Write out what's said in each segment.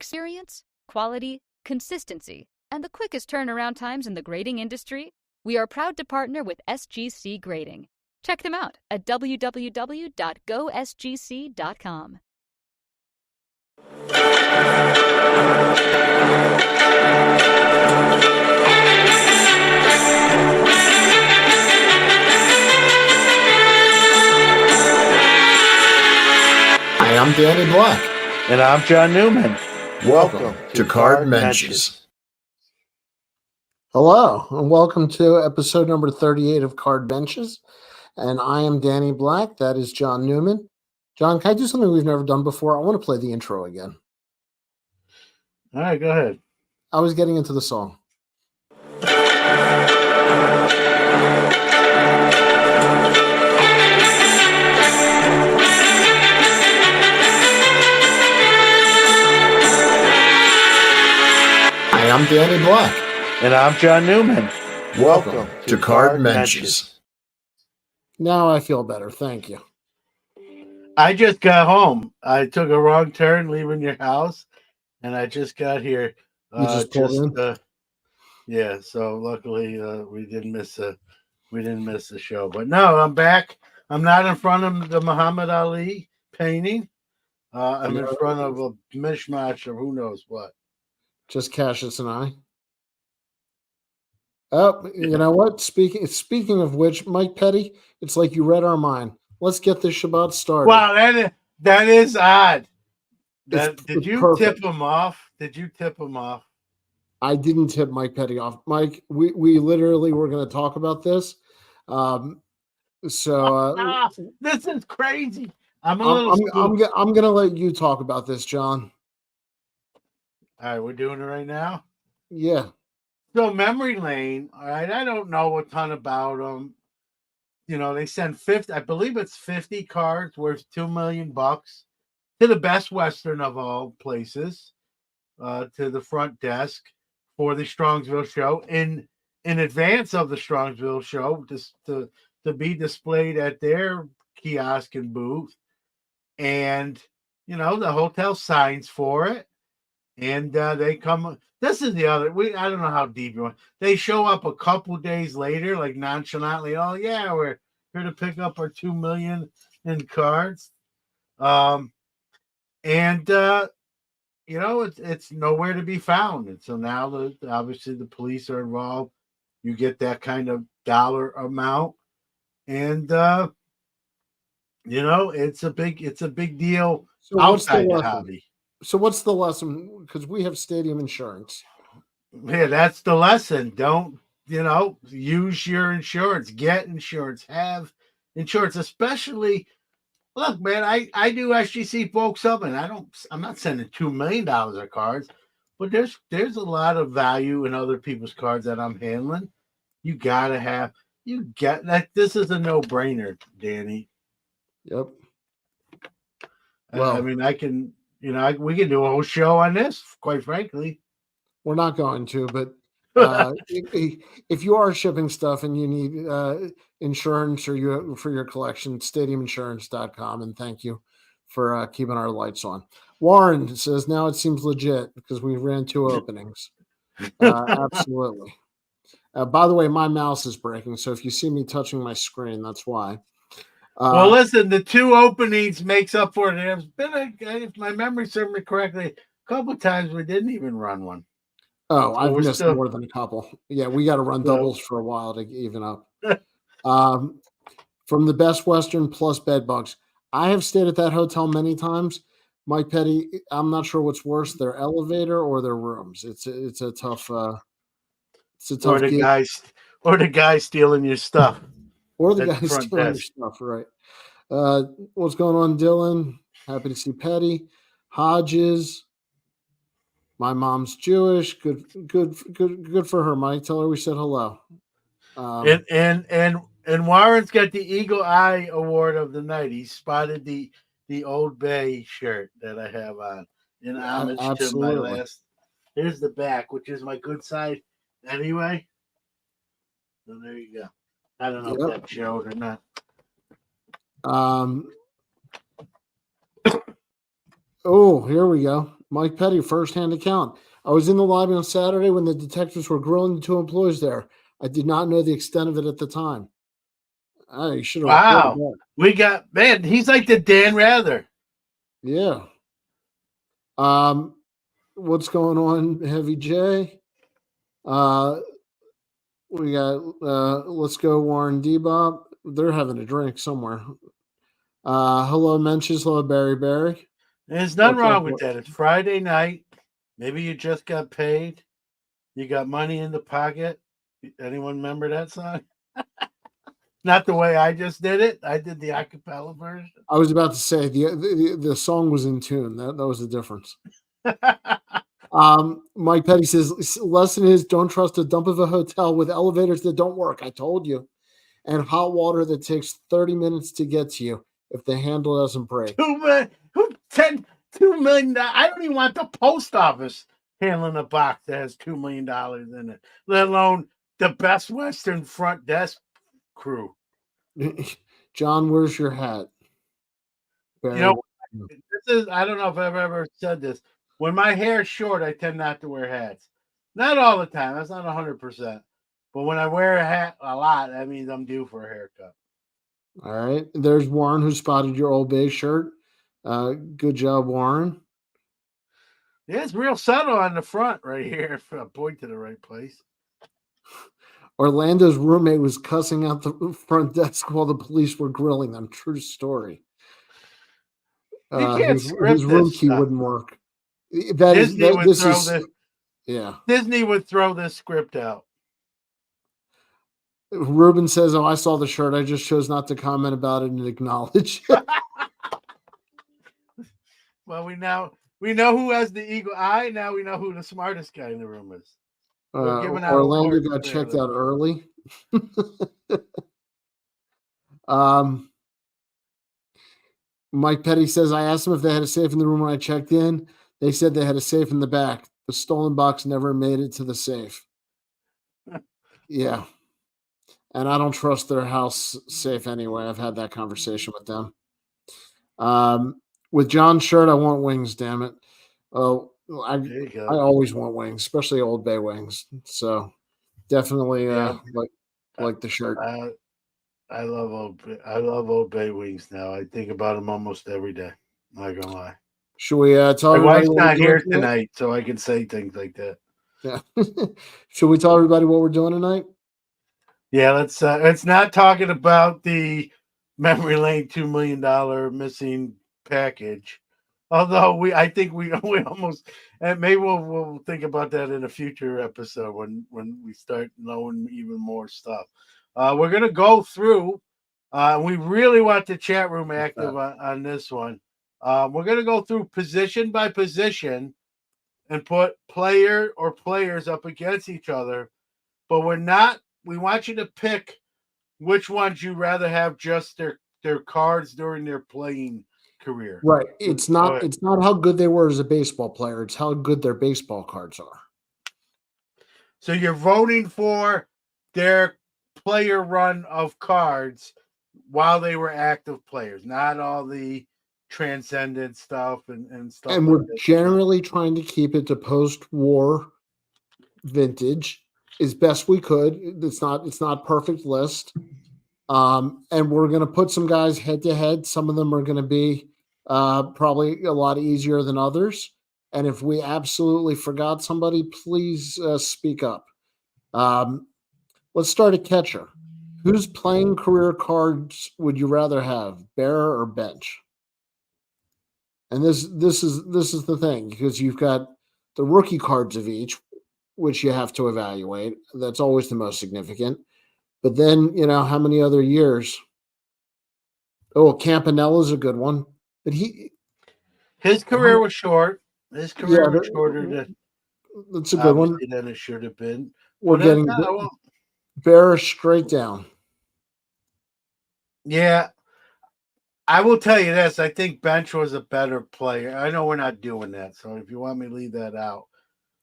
Experience, quality, consistency, and the quickest turnaround times in the grading industry? We are proud to partner with SGC Grading. Check them out at www.gosgc.com. Hi, I'm Danny Black. And I'm John Newman. Welcome to Card Mensches. Hello, and welcome to episode number 38 of Card Mensches. And I am Danny Black. That is John Newman. John, can I do something we've never done before? I want to play the intro again. All right, go ahead. I was getting into the song. Hi, I'm Danny Black. And I'm John Newman. Welcome to Card Mensches. Now I feel better. Thank you. I just got home. I took a wrong turn leaving your house, and I just got here. You just pulled in? Yeah, so luckily we didn't miss the show. But no, I'm back. I'm not in front of the Muhammad Ali painting. I'm in front of a mishmash of who knows what. Just Cassius and I. Oh, you know what? Speaking of which, Mike Petty, it's like you read our mind. Let's get this Shabbat started. Wow, that is odd. Did you perfect. tip him off? Did you tip him off? I didn't tip Mike Petty off. Mike, we literally were going to talk about this. This is crazy. I'm going to let you talk about this, John. All right, we're doing it right now? Yeah. So Memory Lane, all right, I don't know a ton about them. You know, they send 50, I believe it's 50 cards worth $2 million to the Best Western of all places, to the front desk for the Strongsville show in advance of the Strongsville show to be displayed at their kiosk and booth. And, you know, the hotel signs for it. And they come. This is the other. I don't know how deep you want. They show up a couple days later, like nonchalantly. Oh yeah, we're here to pick up our $2 million in cards. You know, it's nowhere to be found. And so now obviously the police are involved. You get that kind of dollar amount, and you know, it's a big deal outside the hobby. So what's the lesson? Because we have stadium insurance. Yeah, that's the lesson. Don't, you know, use your insurance. Get insurance. Have insurance. Especially, look, man, I do SGC folks up, and I'm not sending $2 million of cards, but there's a lot of value in other people's cards that I'm handling. You gotta have. You get that. This is a no-brainer, Danny. Yep. Well, I mean, I can. You know, we can do a whole show on this, quite frankly. We're not going to, but if you are shipping stuff and you need insurance for your collection, stadiuminsurance.com. And thank you for keeping our lights on. Warren says, now it seems legit because we ran 2 openings. Absolutely. By the way, my mouse is breaking, so if you see me touching my screen, that's why. Well, listen, the 2 openings makes up for it. There's been if my memory serves me correctly, a couple of times we didn't even run one. Oh, I've missed more than a couple. Yeah, we got to run doubles for a while to even up. From the Best Western plus bed bugs. I have stayed at that hotel many times. Mike Petty, I'm not sure what's worse, their elevator or their rooms. It's a tough or the guy stealing your stuff. Or the guy stealing your stuff, right? What's going on, Dylan? Happy to see Petty. Hodges. My mom's Jewish. Good for her, Mike. Tell her we said hello. And Warren's got the Eagle Eye Award of the night. He spotted the Old Bay shirt that I have on in homage to my last. Here's the back, which is my good side anyway. So there you go. I don't know if that showed or not. Oh, here we go. Mike Petty, first-hand account. I was in the lobby on Saturday when the detectives were grilling the two employees there. I did not know the extent of it at the time. You should have reported Wow. that. We got, man, he's like the Dan Rather. Yeah. What's going on, Heavy J? We got let's go Warren Debop. They're having a drink somewhere. Hello, Mensches. Hello, Barry. There's nothing What's up? wrong with that. It's Friday night. Maybe you just got paid. You got money in the pocket. Anyone remember that song? Not the way I just did it. I did the a cappella version. I was about to say the song was in tune. That was the difference. Mike Petty says lesson is don't trust a dump of a hotel with elevators that don't work. I told you. And hot water that takes 30 minutes to get to you if the handle doesn't break. $2 million. I don't even want the post office handling a box that has $2 million in it, let alone the Best Western front desk crew. John, where's your hat? Barry, this is, I don't know if I've ever said this. When my hair's short, I tend not to wear hats. Not all the time. That's not 100%. But when I wear a hat a lot, that means I'm due for a haircut. All right. There's Warren who spotted your Old Bay shirt. Good job, Warren. Yeah, it's real subtle on the front right here if I point to the right place. Orlando's roommate was cussing out the front desk while the police were grilling them. True story. His room key wouldn't work. Disney would throw this script out. Ruben says, "Oh, I saw the shirt. I just chose not to comment about it and acknowledge." Well, we know who has the eagle eye. Now we know who the smartest guy in the room is. Orlando got checked out early. Mike Petty says, I asked them if they had a safe in the room when I checked in. They said they had a safe in the back. The stolen box never made it to the safe. Yeah. And I don't trust their house safe anyway. I've had that conversation with them. With John's shirt, I want wings, damn it. Oh, I always want wings, especially Old Bay wings. So definitely like the shirt. I love Old Bay wings now. I think about them almost every day. Not gonna lie. Should we tell my everybody? wife's not here tonight, so I can say things like that. Yeah. Should we tell everybody what we're doing tonight? Yeah, let's not talking about the memory lane $2 million missing package. Although I think we almost, and maybe we'll think about that in a future episode when we start knowing even more stuff. We're gonna go through. We really want the chat room active on this one. We're gonna go through position by position and put player or players up against each other, but we're not. We want you to pick which ones you'd rather have just their cards during their playing career. Right. It's not how good they were as a baseball player. It's how good their baseball cards are. So you're voting for their player run of cards while they were active players, not all the transcendent stuff and stuff. And we're generally trying to keep it to post-war vintage as best we could. It's not perfect list. And we're going to put some guys head to head. Some of them are going to be probably a lot easier than others. And if we absolutely forgot somebody, please speak up. Let's start at catcher. Whose playing career cards would you rather have, Bearer or Bench? And this is the thing, because you've got the rookie cards of each, which you have to evaluate. That's always the most significant. But then, how many other years? Oh, Campanella's a good one. But his career was short. His career was shorter than that's a good one. Than it should have been. We're getting Bear straight down. Yeah. I will tell you this. I think Bench was a better player. I know we're not doing that, so if you want me to leave that out.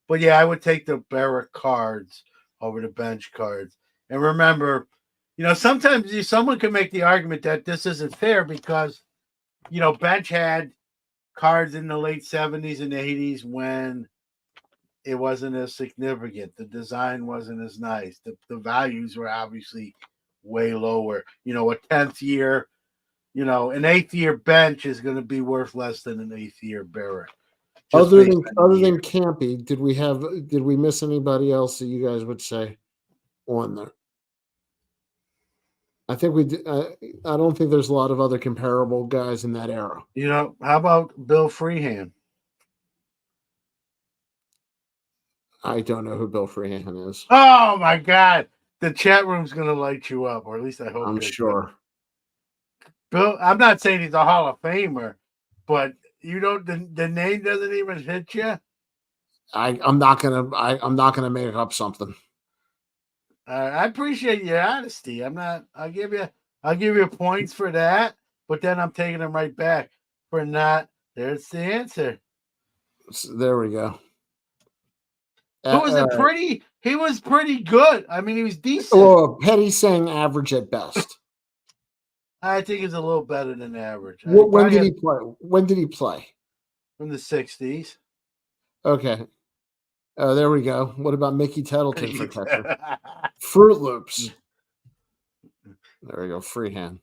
But yeah, I would take the Bearer cards over the Bench cards. And remember, sometimes someone can make the argument that this isn't fair because, Bench had cards in the late 70s and 80s when it wasn't as significant. The design wasn't as nice. The values were obviously way lower. You know, a 10th year, you know, an 8th year bench is going to be worth less than an 8th year Barrett. Other than Campy, did we miss anybody else that you guys would say on there? I think we did. I don't think there's a lot of other comparable guys in that era. You know, how about Bill Freehand? I don't know who Bill Freehand is. Oh my God. The chat room's going to light you up, or at least I hope. I'm sure. Bill, I'm not saying he's a Hall of Famer, but you don't. The name doesn't even hit you. I'm not gonna make up something. I appreciate your honesty. I'll give you points for that, but then I'm taking them right back for not. There's the answer. So there we go. He was pretty good. I mean, he was decent. Well, Petty's saying average at best. I think he's a little better than average. When did he play? When did he play? From the 60s. Okay. Oh, there we go. What about Mickey Tettleton for catcher? Fruit Loops. There we go. Freehand.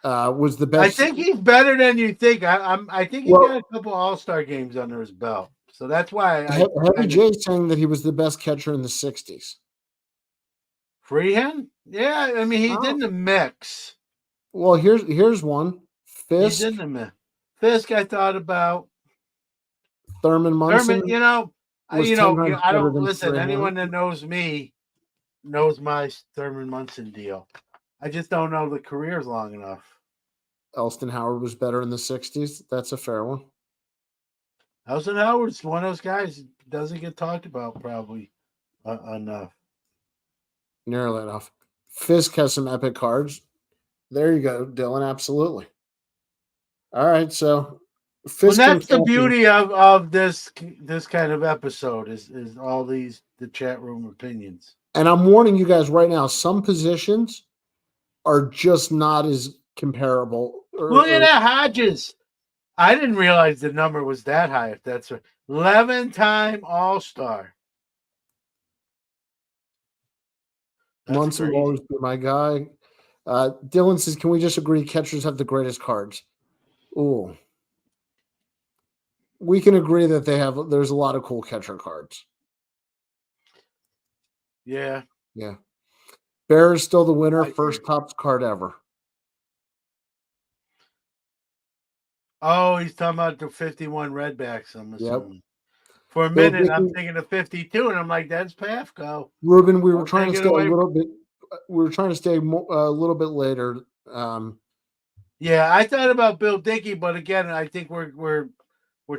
Was the best. I think he's better than you think. I think he's got a couple All-Star games under his belt. So that's why Heavy J's saying that he was the best catcher in the 60s. Freehand? Yeah, I mean he's in the mix. Well, here's one. Fisk. He's in the mix. Fisk, I thought about. Thurman Munson. I don't listen. Anyone that knows me knows my Thurman Munson deal. I just don't know the careers long enough. Elston Howard was better in the 60s. That's a fair one. Elston Howard's one of those guys doesn't get talked about probably enough. Nearly enough. Fisk has some epic cards. There you go, Dylan. Absolutely. All right, so Fisk. Well, that's the beauty of this kind of episode is all the chat room opinions. And I'm warning you guys right now, some positions are just not as comparable. Look at that, Hodges. I didn't realize the number was that high. If that's a 11-time All-Star. Munson will always be my guy. Dylan says, "Can we just agree catchers have the greatest cards?" Ooh, we can agree that there's a lot of cool catcher cards. Yeah. Bear is still the winner. First Topps card ever. Oh, he's talking about the 51 Redbacks, I'm assuming. Yep. For a minute, I'm thinking of 52, and I'm like, that's Pafko. Ruben, we were trying to stay a little bit. We were trying to stay a little bit later. Yeah, I thought about Bill Dickey, but again, I think we're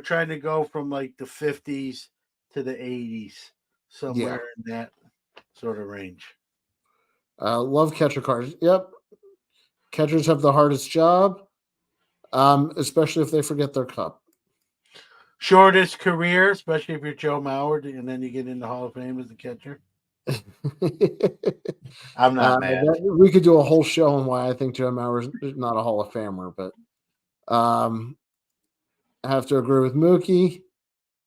trying to go from like the 50s to the 80s, somewhere in that sort of range. Love catcher cards. Yep, catchers have the hardest job. Especially if they forget their cup. Shortest career, especially if you're Joe Mauer, and then you get into Hall of Fame as a catcher. I'm not mad. We could do a whole show on why I think Joe Mauer is not a Hall of Famer, but I have to agree with Mookie.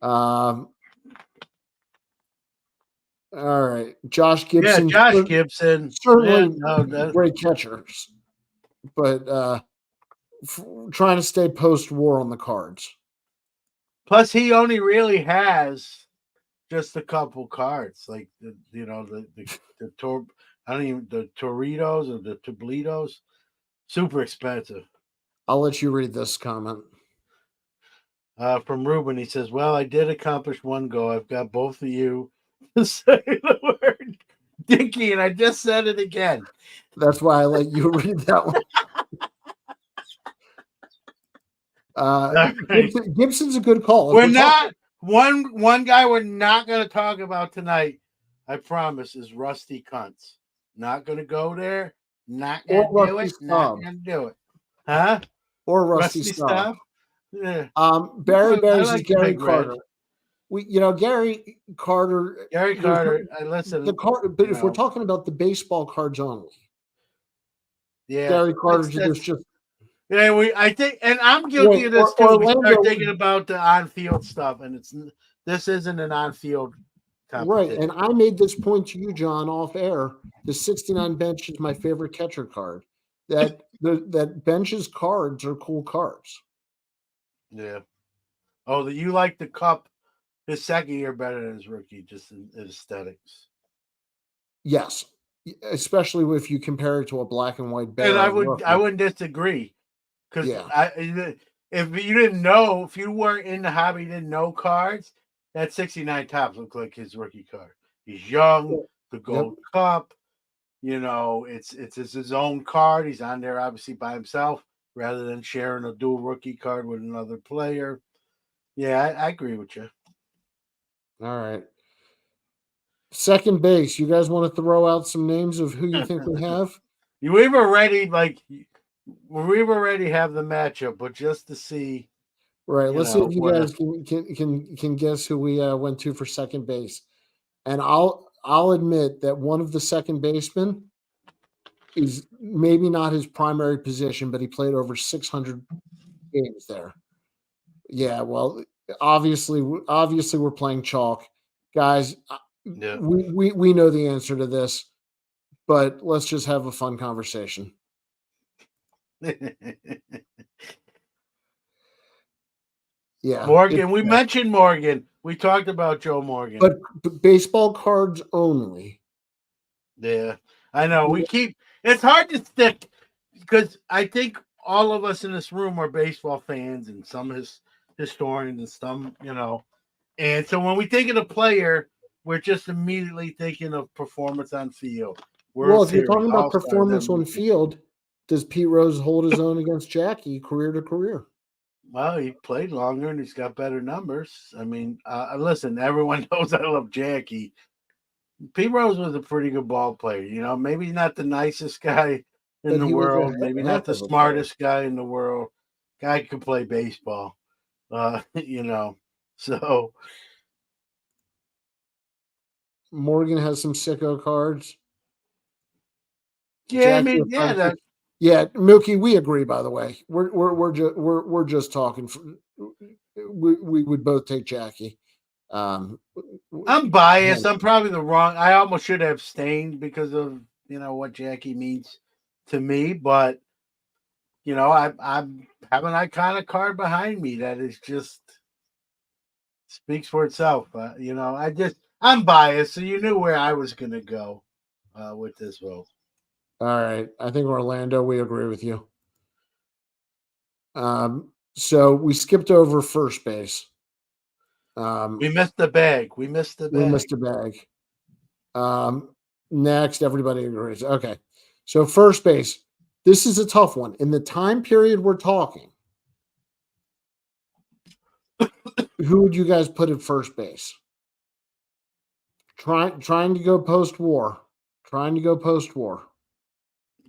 All right, Josh Gibson. Yeah, Josh Gibson. Certainly great catchers, but trying to stay post-war on the cards. Plus, he only really has just a couple cards, like the Toritos or the Toblitos, super expensive. I'll let you read this comment. From Ruben, he says, "Well, I did accomplish one goal. I've got both of you to say the word Dickey, and I just said it again." That's why I let you read that one. Gibson's a good call. We're not one guy we're not going to talk about tonight. I promise is Rusty Kuntz. Not going to go there. Not going to do it. Not going to do it. Huh? Or Rusty Staub. Yeah. Barry Bears is Gary Carter. Gary Carter. I listen. But if we're talking about the baseball cards only, yeah, Gary Carter. Yeah, I think, and I'm guilty of this too. We Orlando, start thinking about the on-field stuff, and this isn't an on-field right? competition. And I made this point to you, John, off air. The 69 bench is my favorite catcher card. That bench's cards are cool cards. Yeah. Oh, you like the Cup his second year better than his rookie, just in aesthetics. Yes, especially if you compare it to a black and white And bear. I wouldn't disagree, because Yeah. if you didn't know, if you weren't in the hobby, didn't know cards, that 69 Topps looked like his rookie card. He's young, the Gold Cup. It's his own card. He's on there obviously by himself rather than sharing a dual rookie card with another player. Yeah, I agree with you. All right. Second base. You guys want to throw out some names of who you think we have? We've already have the matchup, but just to see. Right. Let's see if you guys can guess who we went to for second base. And I'll admit that one of the second basemen is maybe not his primary position, but he played over 600 games there. Yeah, well, obviously we're playing chalk, guys. Yeah. We know the answer to this, but let's just have a fun conversation. Yeah, Morgan. We mentioned Morgan. We talked about Joe Morgan, but baseball cards only. Yeah, I know. It's hard to stick because I think all of us in this room are baseball fans and some historians and some, And so when we think of the player, we're just immediately thinking of performance on field. Well, if you're talking about performance on field, does Pete Rose hold his own against Jackie career to career? Well, he played longer and he's got better numbers. I mean, listen, everyone knows I love Jackie. Pete Rose was a pretty good ball player. Maybe not the nicest guy in the world, maybe not the smartest guy in the world. Guy could play baseball, So Morgan has some sicko cards. Yeah, Jackie, I mean, yeah, Milky, we agree. By the way, we're just talking. We would both take Jackie. I'm biased. I'm probably the wrong. I almost should have abstained because of what Jackie means to me, but I'm have an iconic card behind me that is just speaks for itself. I'm biased, so you knew where I was going to go with this vote. All right, I think Orlando. We agree with you. So we skipped over first base. We missed the bag. We missed the bag. Next, everybody agrees. Okay, so first base. This is a tough one. In the time period we're talking, who would you guys put at first base? Trying to go post-war.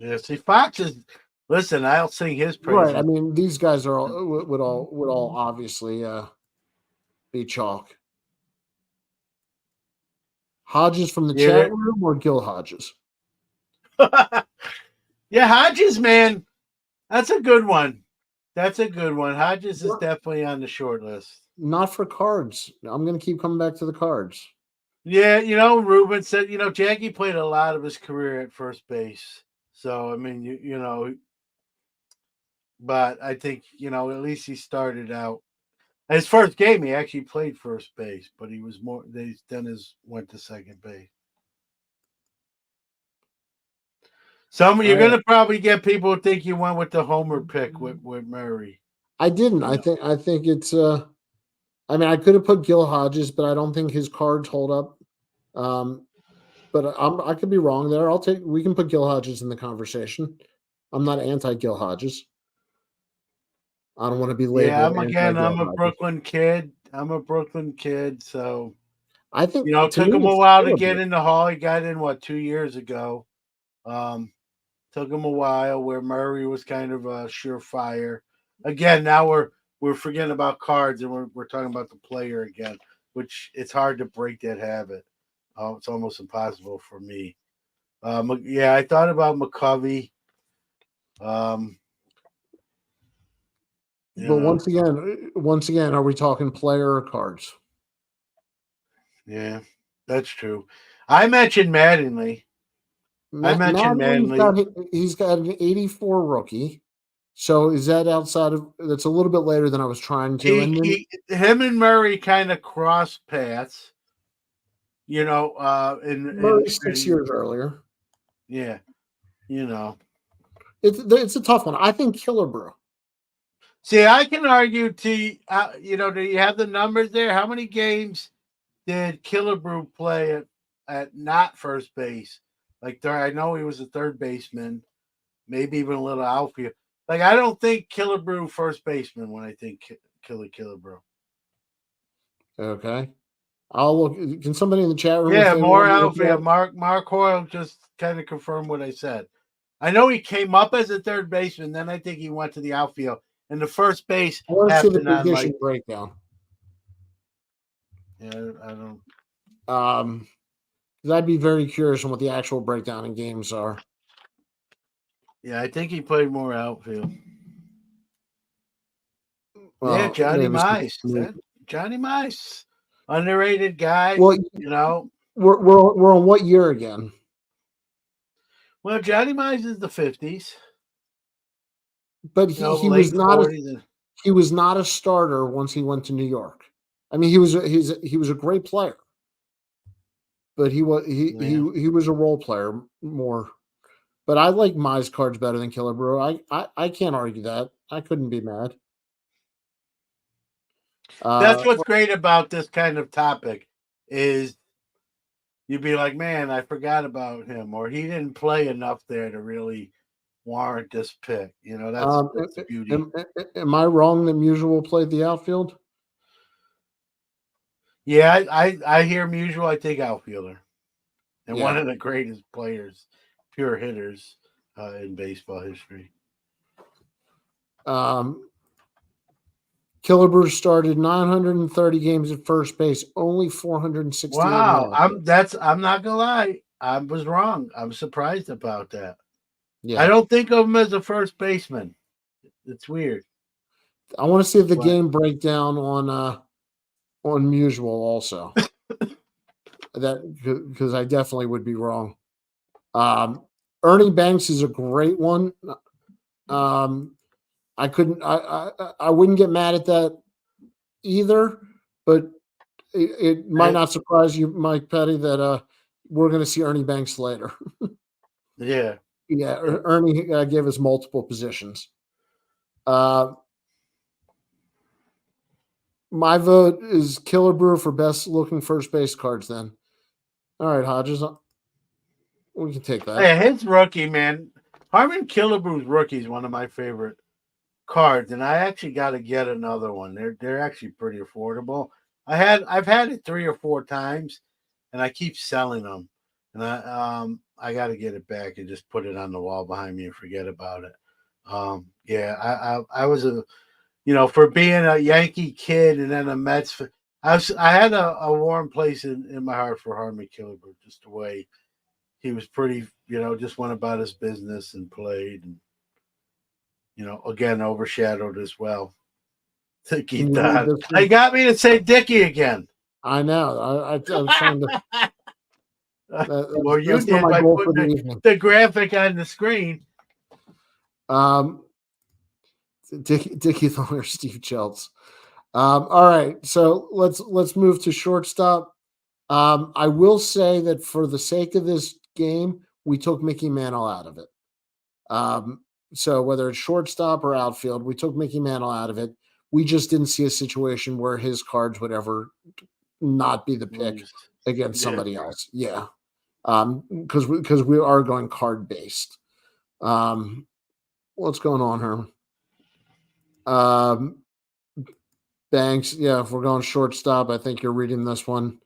Yeah, see, Fox is. Listen, I'll sing his praise. Right. I mean, these guys would all obviously be chalk. Hodges from the chat room or Gil Hodges? Yeah, Hodges, man, that's a good one. Hodges is definitely on the short list. Not for cards. I'm going to keep coming back to the cards. Yeah, Ruben said, Jackie played a lot of his career at first base. So, I mean, but I think, at least he started out. His first game, he actually played first base, but he was more, then went to second base. You're going to probably get people who think you went with the homer pick with Murray. I didn't. I think it's, I mean, I could have put Gil Hodges, but I don't think his cards hold up. But I could be wrong there. We can put Gil Hodges in the conversation. I'm not anti-Gil Hodges. I don't want to be labeled. Yeah, I'm a Brooklyn kid. So I think it took him a while to get in the hall. He got in 2 years ago. Took him a while where Murray was kind of a surefire. Again, now we're forgetting about cards and we're talking about the player again, which it's hard to break that habit. It's almost impossible for me. I thought about McCovey. You But know? once again, are we talking player or cards? Yeah, that's true. I mentioned Mattingly. I mentioned Madeline's Mattingly. he's got an 84 rookie. So is that outside of that's a little bit later than I was trying to. And then Him and Murray kind of cross paths. You know, Murray 6 years earlier. yeah, you know. It's a tough one. I think Killebrew. See, I can argue do you have the numbers there? How many games did Killebrew play at not first base? Like I know he was a third baseman, maybe even a little outfield. Like I don't think Killebrew first baseman when I think Killebrew. Okay. I'll look. Can somebody in the chat room, if Yeah, they more want to look outfield. that? Mark Hoyle just kind of confirmed what I said. I know he came up as a third baseman, then I think he went to the outfield, and the first base I want to see the happened on position breakdown. yeah, I don't. Because I'd be very curious on what the actual breakdown in games are. Yeah, I think he played more outfield. Yeah, Well, Johnny maybe Mize. Johnny Mize, underrated guy. Well, you know. we're on what year again? Well, Johnny Mize is the 50s. But he was Late not 40s. he was not a starter once he went to New York. I mean, he was a great player, but he was a role player more. But I like Mize cards better than Killebrew. I can't argue that. I couldn't be mad. That's what's great about this kind of topic is you'd be like, man, I forgot about him, or he didn't play enough there to really warrant this pick. That's the beauty. Am I wrong that Musial played the outfield? Yeah, I hear Musial. I take outfielder, and Yeah. one of the greatest players, pure hitters in baseball history. Killebrew started 930 games at first base, only 468. Wow, I'm not gonna lie, I was wrong. I'm surprised about that. Yeah. I don't think of him as a first baseman. It's weird. I want to see the game breakdown on Musial also. That because I definitely would be wrong. Ernie Banks is a great one. I wouldn't get mad at that either, but it might not surprise you, Mike Petty, that we're going to see Ernie Banks later. Yeah. Yeah, Ernie gave us multiple positions. My vote is Killebrew for best looking first base cards then. All right, Hodges. We can take that. Yeah, his rookie, man. Harmon Killebrew's rookie is one of my favorite cards, and I actually got to get another one. They're actually pretty affordable. I've had it 3 or 4 times, and I keep selling them. And I got to get it back and just put it on the wall behind me and forget about it. I was for being a Yankee kid and then a Mets. I had a warm place in my heart for Harmon Killebrew, just the way he was pretty, just went about his business and played, and again overshadowed as well. Dickie Dodd. I got me to say Dickie again. I know. I was trying to. Well, you did by putting the graphic on the screen. Dickie Thorner, Steve Chelts. All right, so let's move to shortstop. I will say that for the sake of this game, we took Mickey Mantle out of it. So whether it's shortstop or outfield, we took Mickey Mantle out of it. We just didn't see a situation where his cards would ever not be the pick against somebody else. Yeah. Because we are going card based. What's going on here? Banks, yeah. If we're going shortstop, I think you're reading this one.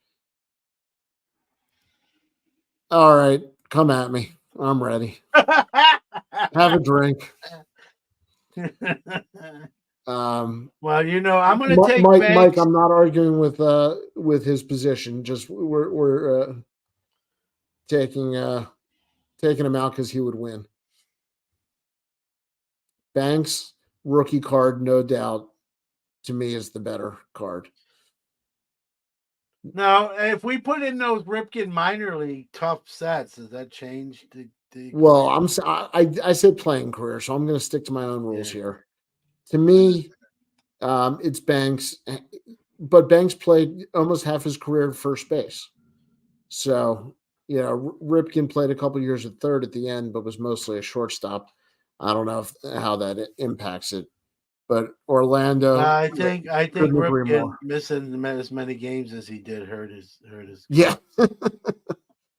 All right, come at me. I'm ready. Have a drink. Well, I'm going to take Mike. I'm not arguing with his position. Just we're taking him out because he would win. Banks, rookie card, no doubt, to me is the better card. Now, if we put in those Ripken minor league tough sets, does that change the Well, equation? I said playing career, so I'm going to stick to my own rules Yeah. here. To me, it's Banks, but Banks played almost half his career at first base. So, Ripken played a couple years at third at the end, but was mostly a shortstop. I don't know how that impacts it, but Orlando I think couldn't agree Ripken more. missing as many games as he did hurt his Yeah,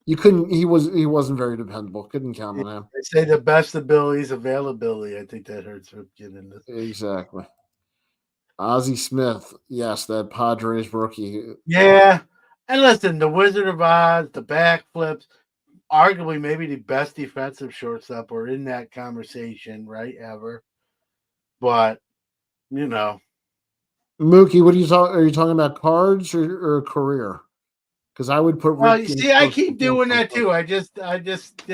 you couldn't. He wasn't very dependable. Couldn't count on him. They say the best ability is availability. I think that hurts Ripken in this. Exactly. Ozzie Smith, yes, that Padres rookie. Yeah. And listen, the Wizard of Oz, the backflips, arguably maybe the best defensive shortstop are in that conversation, right? Ever. But, Mookie, what are you talking? Are you talking about cards or career? Because I would put well, you Ripken see, I close keep to doing on that cards. too. I just,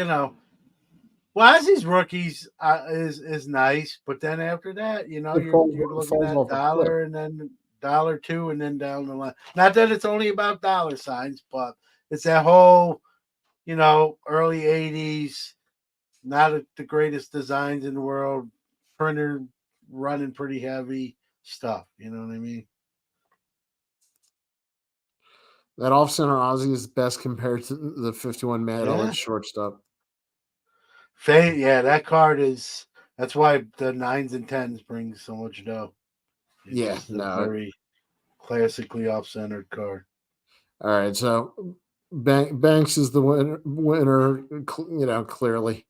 well, as these rookies is nice, but then after that, It you're looking falls at off a cliff. dollar and then $1 2 and then down the line. Not that it's only about dollar signs, but it's that whole, early '80s, not the greatest designs in the world, printer running pretty heavy stuff. You know what I mean? That off center Ozzie is best compared to the 51 medal Yeah. at shortstop. Yeah, that card is. That's why the 9s and 10s bring so much dough. It's Yeah, just a no. very classically off-centered card. All right, so Banks is the winner, clearly.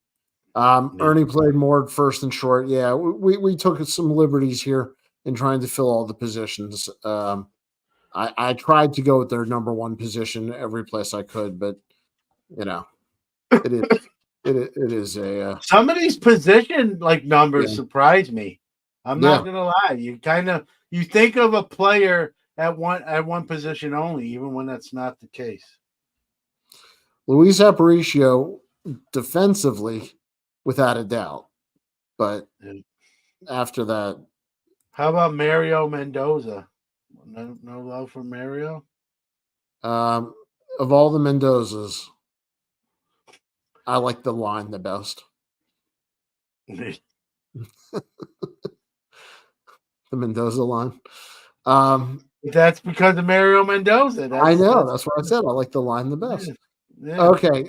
Yeah. Ernie played more at first and short. Yeah, we took some liberties here in trying to fill all the positions. I tried to go with their number one position every place I could, but it is it is a Some of these position numbers yeah. surprise me. I'm Yeah. not gonna lie. You think of a player at one position only, even when that's not the case. Luis Aparicio defensively, without a doubt, but And after that, how about Mario Mendoza? No love for Mario. um, of all the Mendozas, I like the line the best. The Mendoza line. That's because of Mario Mendoza. I know. That's That's what I said. I like the line the best. yeah. Okay.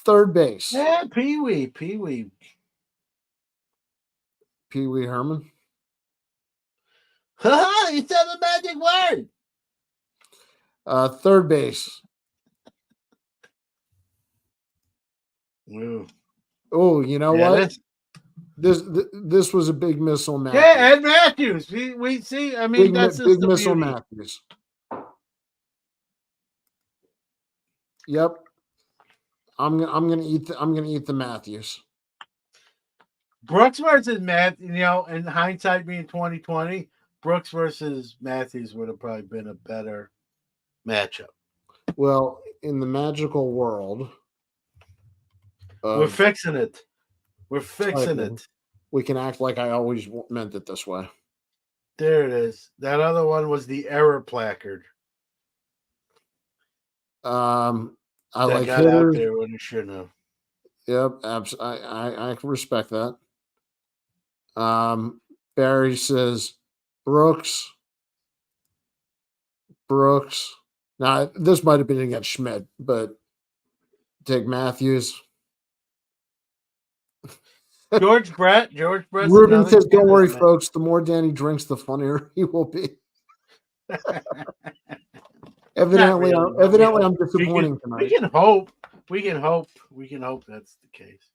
Third base. Yeah, Pee Wee. Pee Wee Herman. you said the magic word. Third base. Ooh. Oh, you know what? This, This was a big missile Matthews. yeah, Ed Matthews. We see. I mean, that's big the missile beauty. Matthews. Yep. I'm gonna eat the Matthews. Brooks versus Matt. In hindsight, being 2020, Brooks versus Matthews would have probably been a better matchup. Well, in the magical world, we're fixing it. We're fixing typing, it. We can act like I always meant it this way. There it is. That other one was the error placard. I like got hitters. out there when it shouldn't have. Yep, I respect that. Barry says Brooks. Now this might have been against Schmidt, but take Matthews. George Brett. Ruben says, "Don't worry, folks. The more Danny drinks, the funnier he will be." Evidently, I'm disappointing tonight. We can hope. We can hope that's the case.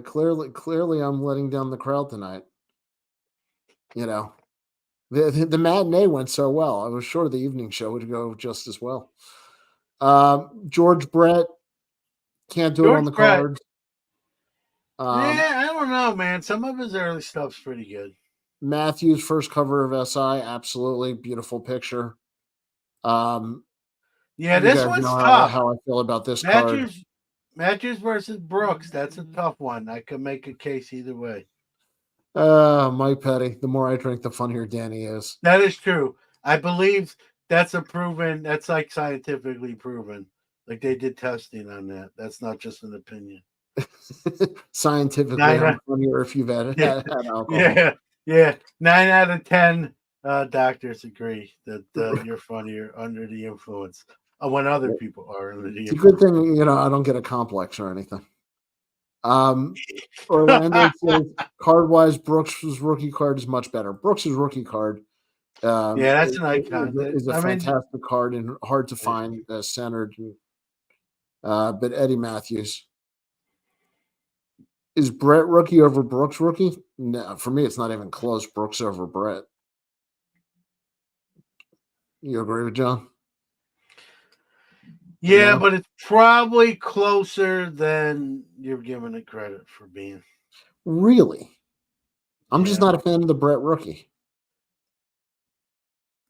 Clearly, I'm letting down the crowd tonight. The matinee went so well. I was sure the evening show would go just as well. George Brett can't do it on the cards. Yeah, I don't know, man. Some of his early stuff's pretty good. Matthews' first cover of SI, absolutely beautiful picture. Yeah, this one's tough. How I feel about this card. Matthews versus Brooks. That's a tough one. I could make a case either way. Mike Petty. The more I drink, the funnier Danny is. That is true. I believe that's that's like scientifically proven. Like they did testing on that. That's not just an opinion. Scientifically, Nine I'm out, funnier if you've yeah, had alcohol. yeah. 9 out of 10 doctors agree that you're funnier under the influence when other people are under the It's a good influence. thing, I don't get a complex or anything. Orlando says card wise, Brooks' rookie card is much better. Brooks' rookie card Yeah, that's an icon. is a I mean, fantastic card and hard to find centered. But Eddie Matthews. Is Brett rookie over Brooks rookie? No, for me, it's not even close. Brooks over Brett. You agree with John? yeah, No? but it's probably closer than you're giving it credit for being. Really? I'm just Yeah. not a fan of the Brett rookie.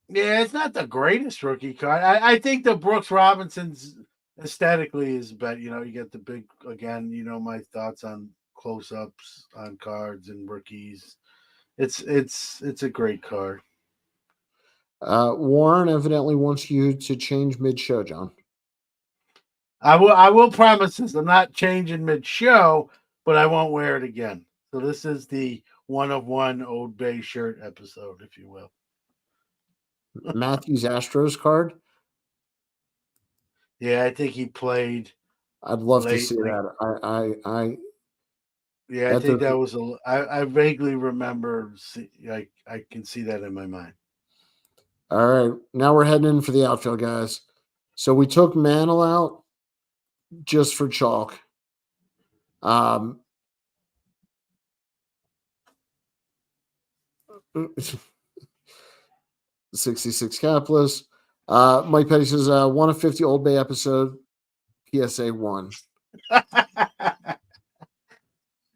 Yeah, it's not the greatest rookie card. I think the Brooks Robinson's aesthetically is better. You get the big again. My thoughts on close ups on cards and rookies. It's a great card. Warren evidently wants you to change mid-show, John. I will promise this. I'm not changing mid show, but I won't wear it again. So this is the one of one Old Bay shirt episode, if you will. Matthews Astros card. Yeah, I think he played. I'd love to late, see like, that. Yeah, I think that was I vaguely remember. I can see that in my mind. All right, now we're heading in for the outfield, guys. So we took Mantle out just for chalk. 66 capless. Mike Petty says 1 of 50 Old Bay episode. PSA 1.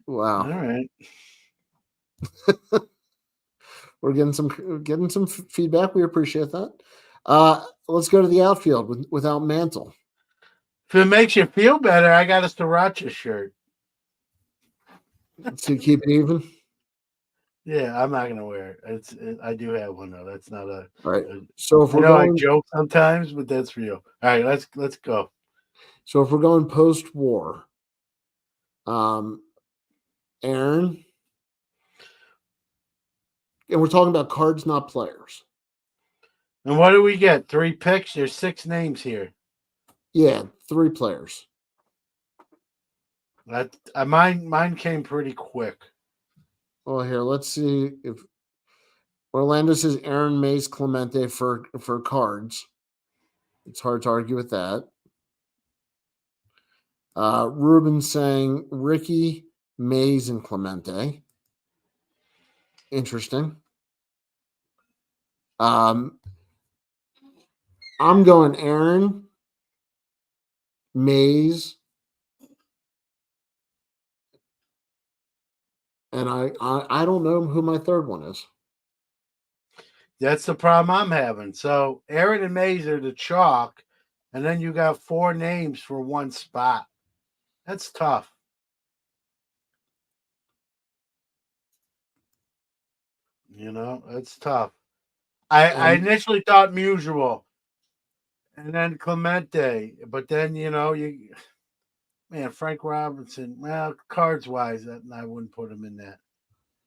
Wow. All right. We're getting some feedback. We appreciate that. Let's go to the outfield without Mantle. If it makes you feel better, I got a Sriracha shirt. To keep it even. Yeah, I'm not gonna wear it. I do have one though. That's not a. All right. So if I know I joke sometimes, but that's real. All right, let's go. So if we're going post-war, Aaron, and we're talking about cards, not players. And what do we get? 3 picks. There's 6 names here. Yeah, 3 players. That mine came pretty quick. Well, here, let's see if Orlando says Aaron Mays Clemente for cards. It's hard to argue with that. Ruben saying Ricky, Mays, and Clemente. Interesting. I'm going Aaron, Mays, and I don't know who my third one is. That's the problem I'm having. So Aaron and Mays are the chalk, and then you got 4 names for one spot. That's tough. That's tough. I initially thought Musial, and then Clemente, but then Frank Robinson. Well, cards wise, I wouldn't put him in that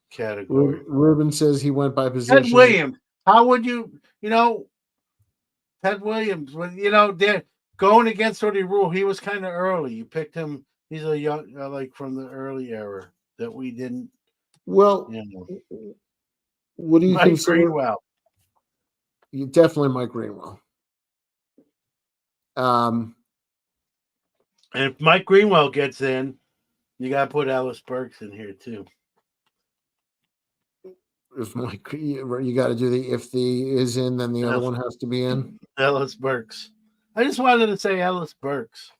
category. Ruben says he went by position. Ted Williams. How would you? Ted Williams. When they're going against the rule, he was kind of early. You picked him. He's a young, like from the early era that we didn't. Well, what do you Mike consider? Greenwell. You definitely Mike Greenwell. And if Mike Greenwell gets in, you got to put Ellis Burks in here too. If Mike, you got to do if the is in, then the other one has to be in. Ellis Burks. I just wanted to say Ellis Burks.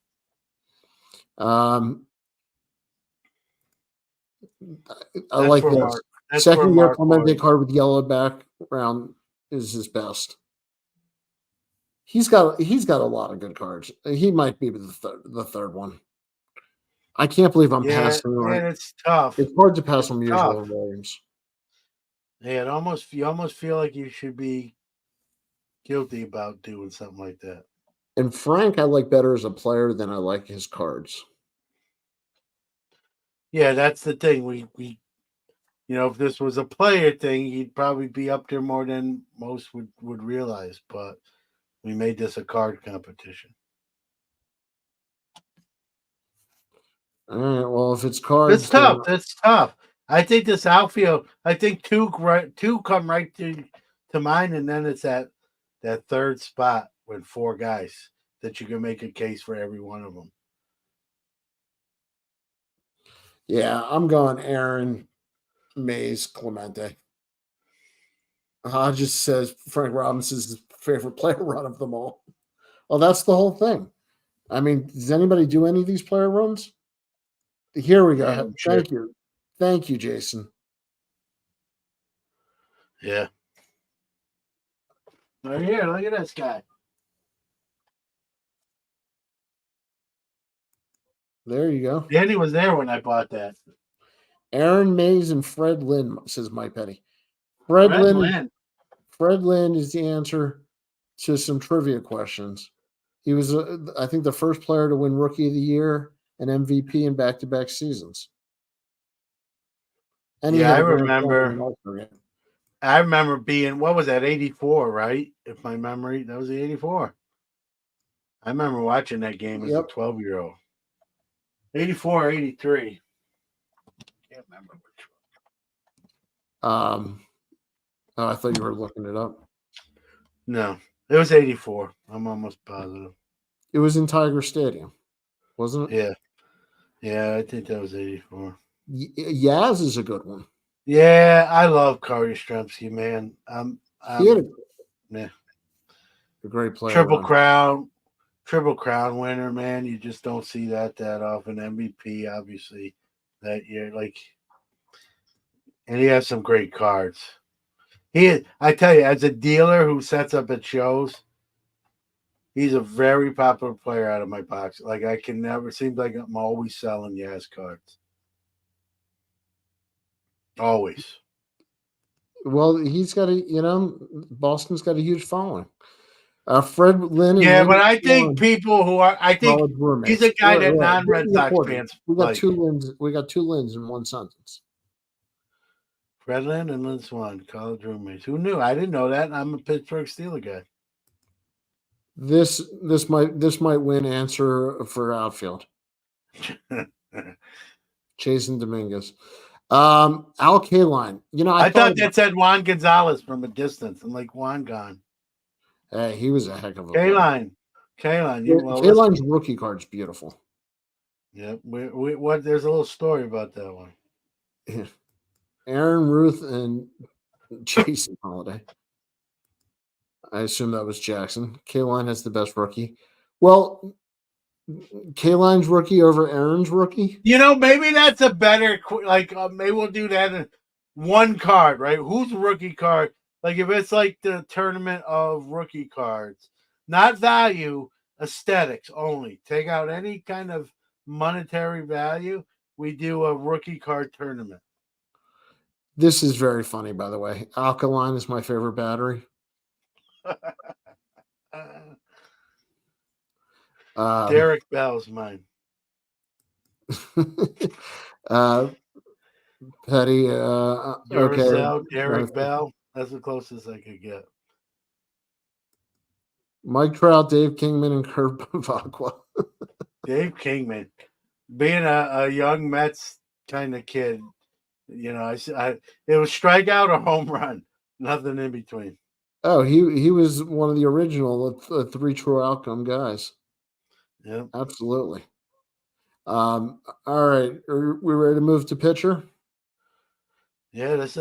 I like this. Second year Clemente card with yellow background is his best. He's got a lot of good cards. He might be the third one. I can't believe I'm passing on. And it's tough. It's hard to pass on Musial and Williams. Yeah, you almost feel like you should be guilty about doing something like that. And Frank, I like better as a player than I like his cards. Yeah, that's the thing. We if this was a player thing, he'd probably be up there more than most would realize. But we made this a card competition. All right. Well, if it's It's cards, then tough. It's tough. I think this outfield. I think two come right to mind, and then it's that third spot with four guys that you can make a case for every one of them. yeah, I'm going Aaron, Mays, Clemente. Just says Frank Robinson's his favorite player run of them all. Well, that's the whole thing. I mean, does anybody do any of these player runs? Here we Yeah, go. I'm sure. Thank you. Thank you, Jason. Yeah. Right here, look at this guy. There you go. Danny was there when I bought that. Aaron Mays and Fred Lynn, says Mike Petty. Fred Red Lynn, Lynn. Fred Lynn is the answer to some trivia questions. He was, I think, the first player to win Rookie of the Year and MVP in back-to-back seasons. And he Yeah, had I a grand slam in remember. an All-Star game. I remember being, what was that, 84, right? If my memory, that was the 84. I remember watching that game as a Yep. 12-year-old. 84, 83. Can't remember which Oh, I thought you were looking it up. No, it was 84. I'm almost positive. It was in Tiger Stadium, wasn't it? Yeah. Yeah, I think that was 84. Yaz is a good one. Yeah, I love Corey Yastrzemski, man. He had yeah. a great player. Triple crown winner, man. You just don't see that often. MVP, obviously, that year. And he has some great cards. I tell you, as a dealer who sets up at shows, he's a very popular player out of my box. Like I can never seems like I'm always selling Yaz cards. Always. Well, he's got Boston's got a huge following. Fred Lynn and Yeah, Lynn but I think Swan, people college roommates. he's a guy that Right. non-Red Sox fans We got like. two Lyns. We got two Lyns in one sentence. Fred Lynn and Lynn Swan, college roommates. Who knew? I didn't know that. I'm a Pittsburgh Steelers guy. This might win answer for outfield. Jason Dominguez. Al Kaline. I thought that said Juan Gonzalez from a distance. I'm like, Juan gone. Hey, he was a heck of a Kaline. Kaline's rookie card's beautiful. Yep. There's a little story about that one. Yeah. Aaron Ruth and Jason Holiday. I assume that was Jackson. Kaline has the best rookie. Well, Kaline's rookie over Aaron's rookie. Maybe that's a better maybe we'll do that in one card, right? Who's rookie card? Like if it's like the tournament of rookie cards, not value, aesthetics only. Take out any kind of monetary value. We do a rookie card tournament. This is very funny, by the way. Alkaline is my favorite battery. Derek Bell's mine. Petty. Okay. Derek Bell. That's the closest I could get. Mike Trout, Dave Kingman, and Kurt Bavacqua. Dave Kingman, being a young Mets kind of kid, it was strikeout or home run, nothing in between. Oh, he was one of the original three true outcome guys. Yeah, absolutely. All right, are we ready to move to pitcher? Yeah, this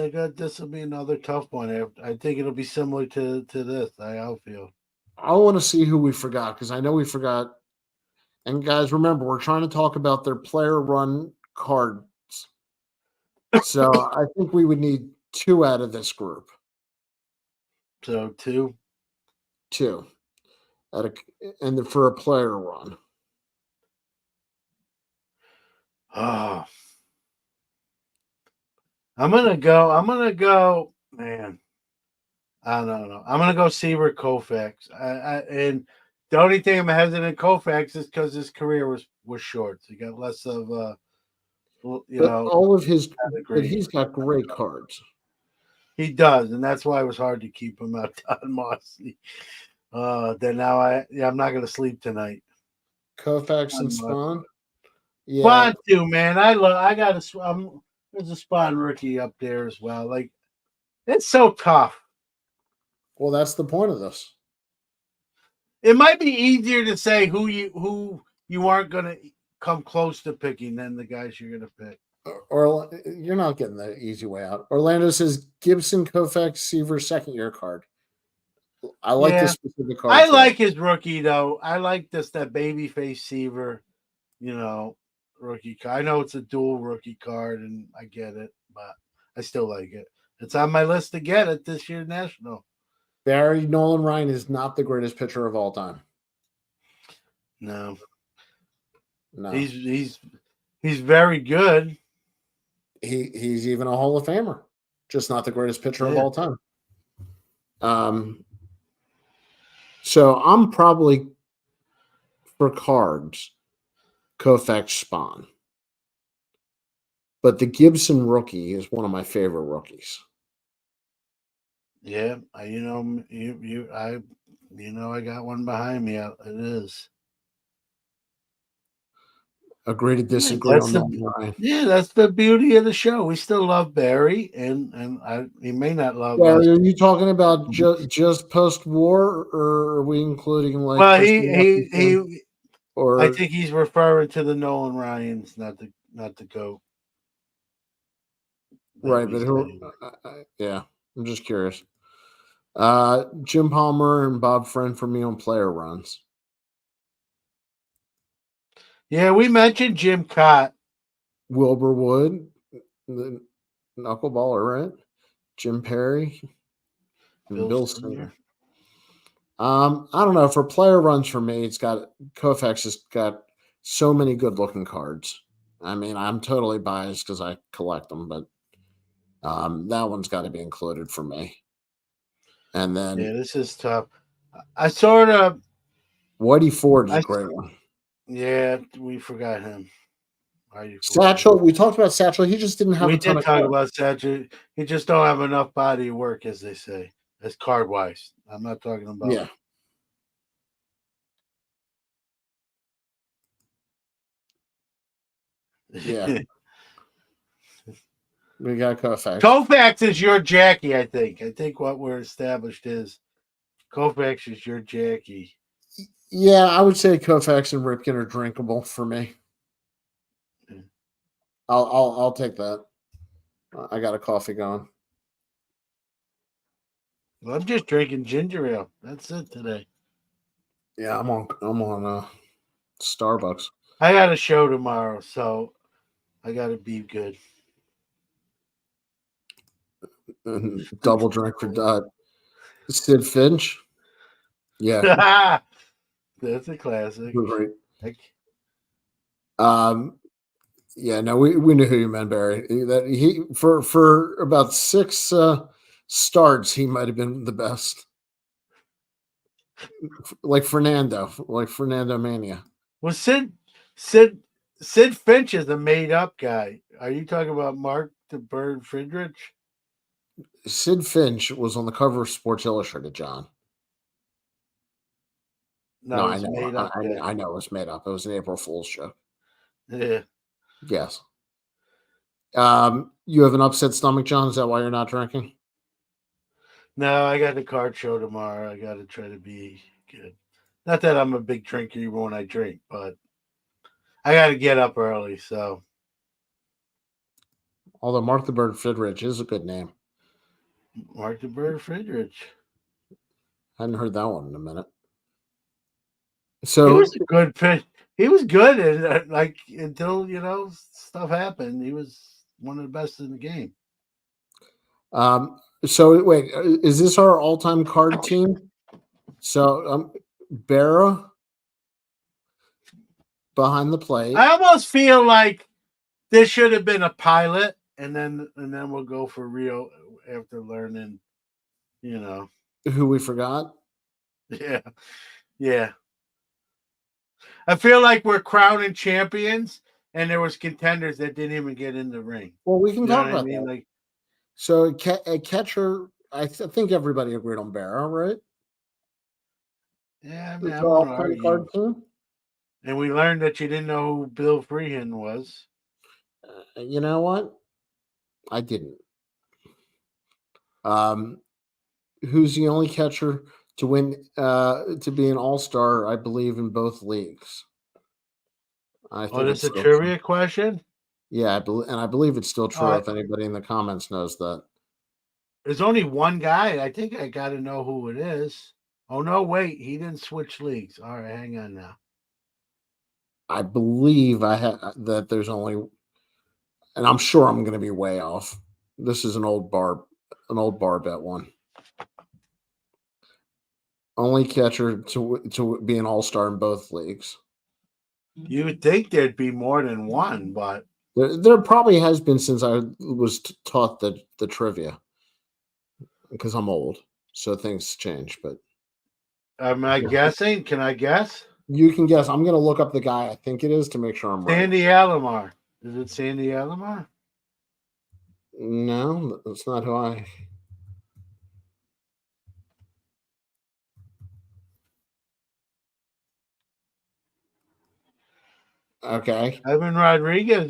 will be another tough one. I think it'll be similar to this. I outfield. I want to see who we forgot because I know we forgot. And guys, remember, we're trying to talk about their player run cards. So I think we would need two out of this group. So two. And for a player run. Oh. I'm gonna go Man, I don't know. I'm gonna go Seaver Koufax. And the only thing I'm hesitant Koufax is because his career was short. So he got less of But all of his, but pedigree. he's got great cards. He does, and that's why it was hard to keep him out on Mossy. Then now I'm not gonna sleep tonight. Koufax and Spawn. Yeah, Spawn too, man. I got a there's a Spawn rookie up there as well. Like it's so tough. well, that's the point of this. It might be easier to say who you aren't gonna come close to picking than the guys you're gonna pick. Or you're not getting the easy way out. Orlando says Gibson Koufax Seaver second year card. I like the specific card. I like his rookie though. I like that babyface Seaver, rookie card. I know it's a dual rookie card, and I get it, but I still like it. It's on my list to get at this year's National. Barry Nolan Ryan is not the greatest pitcher of all time. No. No. He's very good. He's even a Hall of Famer, just not the greatest pitcher of all time. So I'm probably for cards, Koufax Spawn. But the Gibson rookie is one of my favorite rookies. Yeah, I got one behind me. It is. Agree to disagree on that, Ryan. Yeah, that's the beauty of the show. We still love Barry, and he may not love Barry, us. are you talking about just post-war, or are we including like? Well, he or I think he's referring to the Nolan Ryans, not the GOAT. Right, but who? Yeah, I'm just curious. Jim Palmer and Bob Friend for me on player runs. Yeah, we mentioned Jim Cott. Wilbur Wood, the knuckleballer, right? Jim Perry and Bill Singer. I don't know. For player runs for me, Koufax has got so many good looking cards. I mean, I'm totally biased because I collect them, but that one's got to be included for me. And then this is tough. I sort of Whitey Ford is a great one. Yeah, we forgot him. Satchel, we talked about Satchel. He just didn't have a ton of talk about Satchel. He just don't have enough body of work, as they say, as card wise. I'm not talking about. Yeah. Yeah. We got Koufax. Koufax is your Jackie, I think. I think what we're established is Koufax is your Jackie. Yeah, I would say Koufax and Ripken are drinkable for me. Yeah. I'll take that. I got a coffee going. Well, I'm just drinking ginger ale. That's it today. Yeah, I'm on Starbucks. I got a show tomorrow, so I got to be good. Double drink for Sid Finch. Yeah. That's a classic. Right. Yeah, no, we knew who you meant, Barry. That he for about 6 starts, he might have been the best. Like Fernando Mania. Well, Sid Finch is a made up guy. Are you talking about Mark the Bird Friedrich? Sid Finch was on the cover of Sports Illustrated, John. No, I know. I know it was made up. It was an April Fool's joke. Yeah. Yes. You have an upset stomach, John? Is that why you're not drinking? No, I got the card show tomorrow. I got to try to be good. Not that I'm a big drinker even when I drink, but I got to get up early. So, although Mark the Bird Friedrich is a good name. Mark the Bird Friedrich. I hadn't heard that one in a minute. So he was a good pitch. He was good, and until stuff happened, he was one of the best in the game. So wait, is this our all-time card team? So Barra behind the plate. I almost feel like this should have been a pilot, and then we'll go for real after learning, Who we forgot? Yeah, yeah. I feel like we're crowning champions, and there was contenders that didn't even get in the ring. Well, we can You know talk what I about mean? that. Like, So a catcher, think everybody agreed on Barrow, right? yeah, The man, I won't wild card argue. team. And we learned that you didn't know who Bill Freehan was. You know what? I didn't. Who's the only catcher to win to be an all-star, I believe, in both leagues? I Oh, think this it's is a still true. trivia question? Yeah, I believe it's still true. Uh, If anybody in the comments knows that, there's only one guy. I think I got to know who it is. Oh, no, wait. He didn't switch leagues. All right, hang on now. I believe I have that there's only, and I'm sure I'm going to be way off. This is an old bar bet one. Only catcher to be an all-star in both leagues. You would think there'd be more than one, but There probably has been since I was taught the trivia, because I'm old, so things change. But am I guessing? Can I guess? you can guess. I'm going to look up the guy I think it is to make sure I'm right. Sandy Alomar. Is it Sandy Alomar? No, that's not who I. Okay. Ivan Rodriguez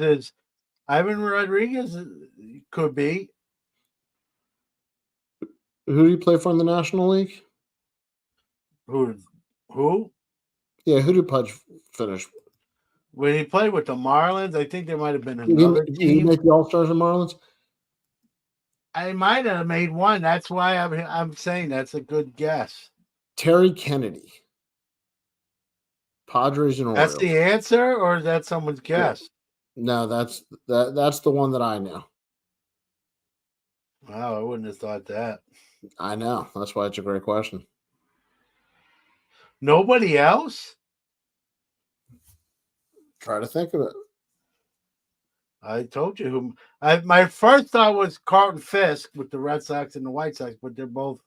could be. Who do you play for in the National League? Who? Yeah, who did Pudge finish? When he played with the Marlins, I think there might have been Did he, another did he team. make the All-Stars in Marlins? I might have made one. That's why I'm saying that's a good guess. Terry Kennedy. Padres and That's Orioles. the answer, or is that someone's guess? No, that's the one that I know. Wow, I wouldn't have thought that. I know. That's why it's a great question. Nobody else? Try to think of it. I told you who. My first thought was Carlton Fisk with the Red Sox and the White Sox, but they're both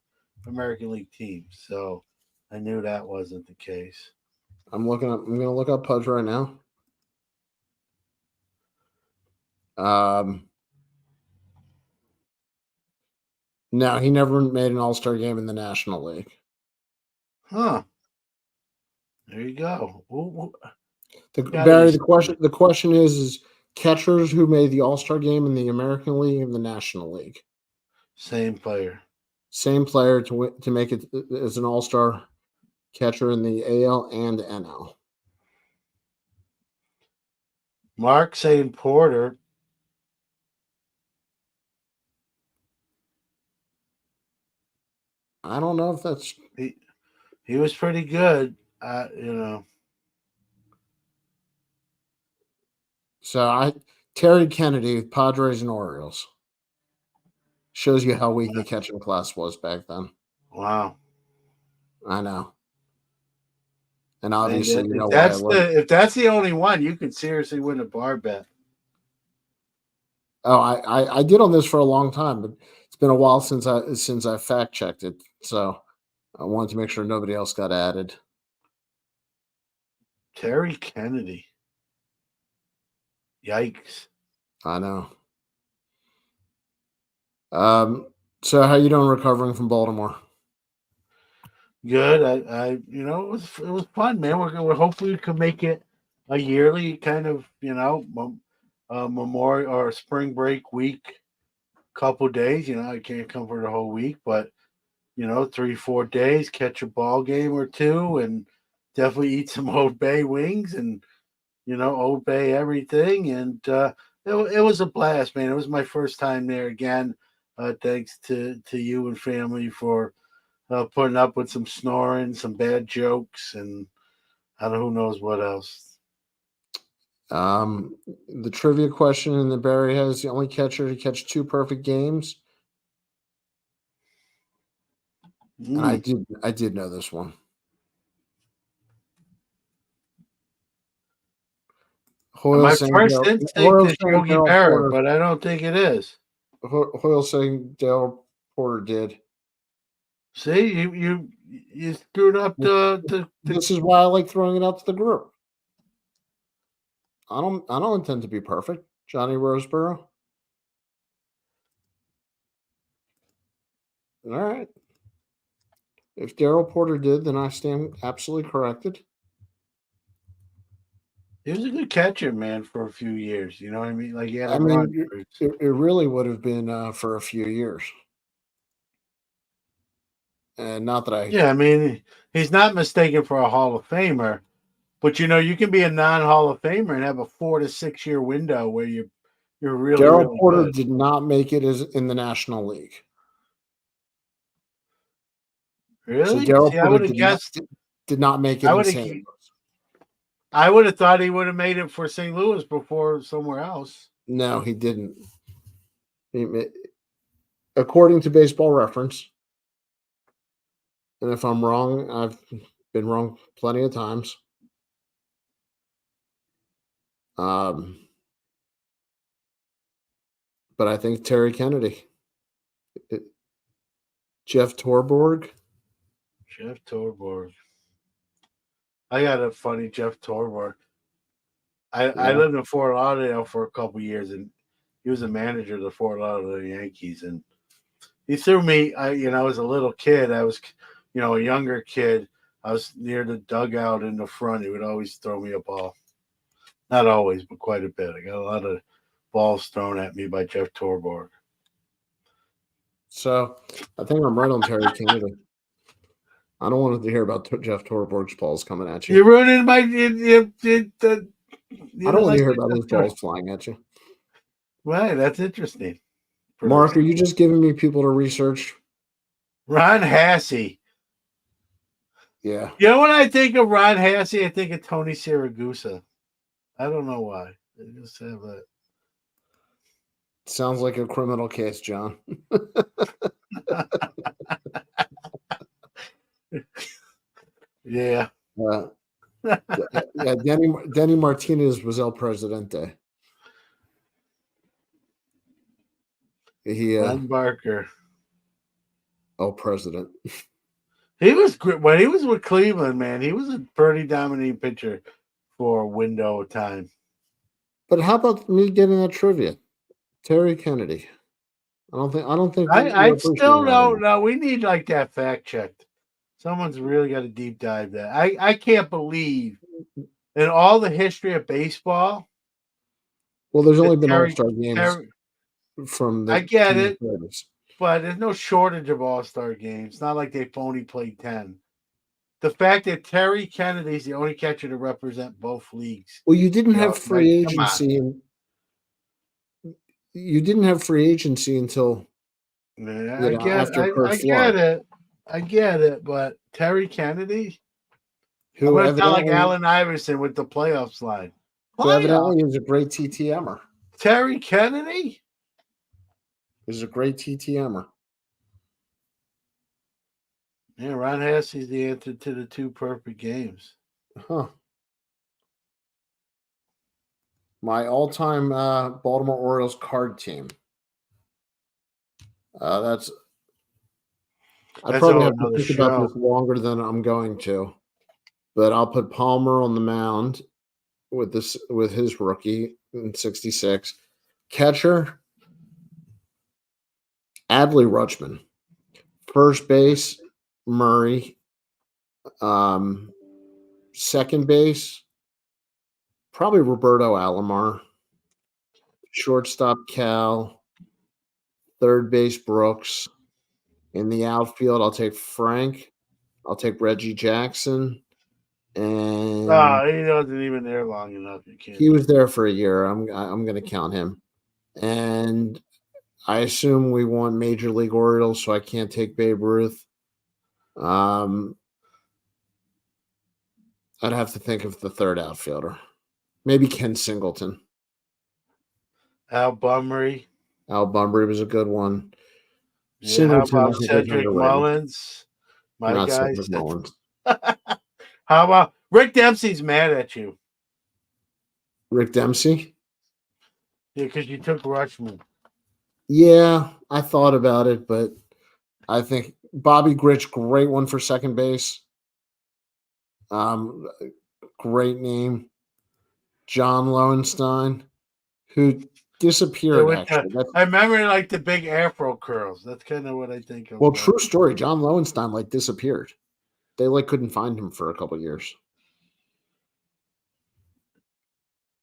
American League teams, so I knew that wasn't the case. I'm going to look up Pudge right now. No, he never made an All-Star game in the National League. Huh. There you go. Barry, the question is catchers who made the All-Star game in the American League and the National League. Same player. Same player to make it as an All-Star catcher in the AL and NL. Mark St. Porter. I don't know if that's. He was pretty good, So Terry Kennedy, Padres and Orioles. Shows you how weak the catching class was back then. Wow. I know. And obviously, and you know why if that's the only one, you could seriously win a bar bet. Oh, I did on this for a long time, but it's been a while since I fact checked it. So I wanted to make sure nobody else got added. Terry Kennedy. Yikes. I know. So how you doing recovering from Baltimore? Good. it was fun, man. We're hopefully we can make it a yearly kind of, memorial or spring break week, couple days. I can't come for the whole week, but 3-4 days, catch a ball game or two, and definitely eat some Old Bay wings and Old Bay everything. And it was a blast, man. It was my first time there again. Thanks to you and family for putting up with some snoring, some bad jokes, and I don't know who knows what else. The trivia question in the Barry has the only catcher to catch 2 perfect games. And I did know this one. My first instinct is Yogi Berra, but I don't think it is. Hoyle saying Dale Porter did. See, you screwed up the This is why I like throwing it out to the group. I don't intend to be perfect, Johnny Roseborough. All right. If Daryl Porter did, then I stand absolutely corrected. He was a good catcher, man, for a few years. You know what I mean? Like he had a I run. mean, it really would have been for a few years. And not that I. Yeah, I mean, he's not mistaken for a Hall of Famer, but you can be a non-Hall of Famer and have a 4 to 6 year window where you're really, Daryl really Porter good. did not make it as in the National League. So Really? Daryl See, I Porter would have guessed. did not make it I in would have. St. Louis. I would have thought he would have made it for St. Louis before somewhere else. No, he didn't. According to Baseball Reference, and if I'm wrong, I've been wrong plenty of times. But I think Terry Kennedy, Jeff Torborg. Jeff Torborg. I got a funny Jeff Torborg. I lived in Fort Lauderdale for a couple years, and he was a manager of the Fort Lauderdale Yankees, and he threw me. I as a little kid, I was, a younger kid. I was near the dugout in the front. He would always throw me a ball. Not always, but quite a bit. I got a lot of balls thrown at me by Jeff Torborg. So I think I'm right on Terry Kennedy. I don't want to hear about Jeff Torborg's balls coming at you. You're ruining my. I don't want to hear about his balls flying at you. Right, that's interesting. Mark, are you just giving me people to research? Ron Hassey. Yeah. You know when I think of Ron Hassey, I think of Tony Siragusa. I don't know why. I just have that. Sounds like a criminal case, John. Yeah. Yeah, Denny Martinez was El Presidente. Ron Barker. El President. He was great when he was with Cleveland, man. He was a pretty dominating pitcher for a window of time. But how about me getting that trivia? Terry Kennedy. I don't think I still don't know. We need like that fact checked. Someone's really got to deep dive that. I can't believe in all the history of baseball. Well, there's only been All-Star games from the. I get it, but there's no shortage of All-Star games. It's not like they've only played 10. The fact that Terry Kennedy's the only catcher to represent both leagues. Well, you didn't have free agency. You didn't have free agency until. I get it, but Terry Kennedy, who I'm sound like Allen Iverson with the playoffs line. Who evidently is a great TTMer. Terry Kennedy is a great TTMer. Yeah, Ron Hassey's the answer to the 2 perfect games. Huh. My all-time Baltimore Orioles card team. I probably have to think about this longer than I'm going to, but I'll put Palmer on the mound with his rookie in '66. Catcher, Adley Rutschman. First base, Murray. Second base, probably Roberto Alomar. Shortstop, Cal. Third base, Brooks. In the outfield, I'll take Frank. I'll take Reggie Jackson. And he wasn't even there long enough. You can't. He was there for a year. I'm going to count him. And I assume we want Major League Orioles, so I can't take Babe Ruth. I'd have to think of the third outfielder. Maybe Ken Singleton. Al Bunbury. Al Bunbury was a good one. Yeah, Singleton, how about Cedric Mullins? My guy. Mullins. How about Rick Dempsey's mad at you? Rick Dempsey? Yeah, because you took Rutschman. Yeah, I thought about it, but I think Bobby Grich, great one for second base. Um, Great name. John Lowenstein, who disappeared, actually. That's I remember like the big afro curls. That's kind of what I think of. well, true story. John Lowenstein like disappeared. They like couldn't find him for a couple years.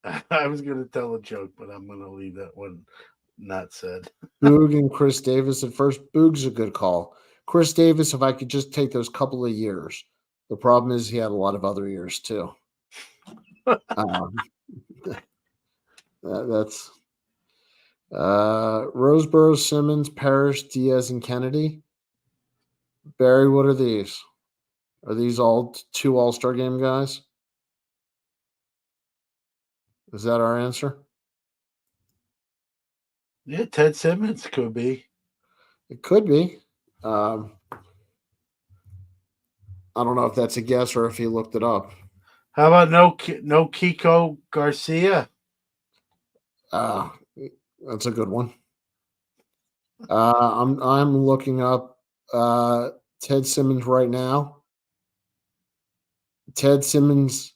I was going to tell a joke, but I'm going to leave that one not said. Boog and Chris Davis at first. Boog's a good call. Chris Davis, if I could just take those couple of years. The problem is he had a lot of other years too. Um, that's Roseboro, Simmons, Parrish, Diaz, and Kennedy. Barry, what are these? Are these all two All-Star game guys? Is that our answer? Yeah, Ted Simmons could be. It could be. I don't know if that's a guess or if he looked it up. How about no Kiko Garcia? Uh, that's a good one. I'm looking up Ted Simmons right now. Ted Simmons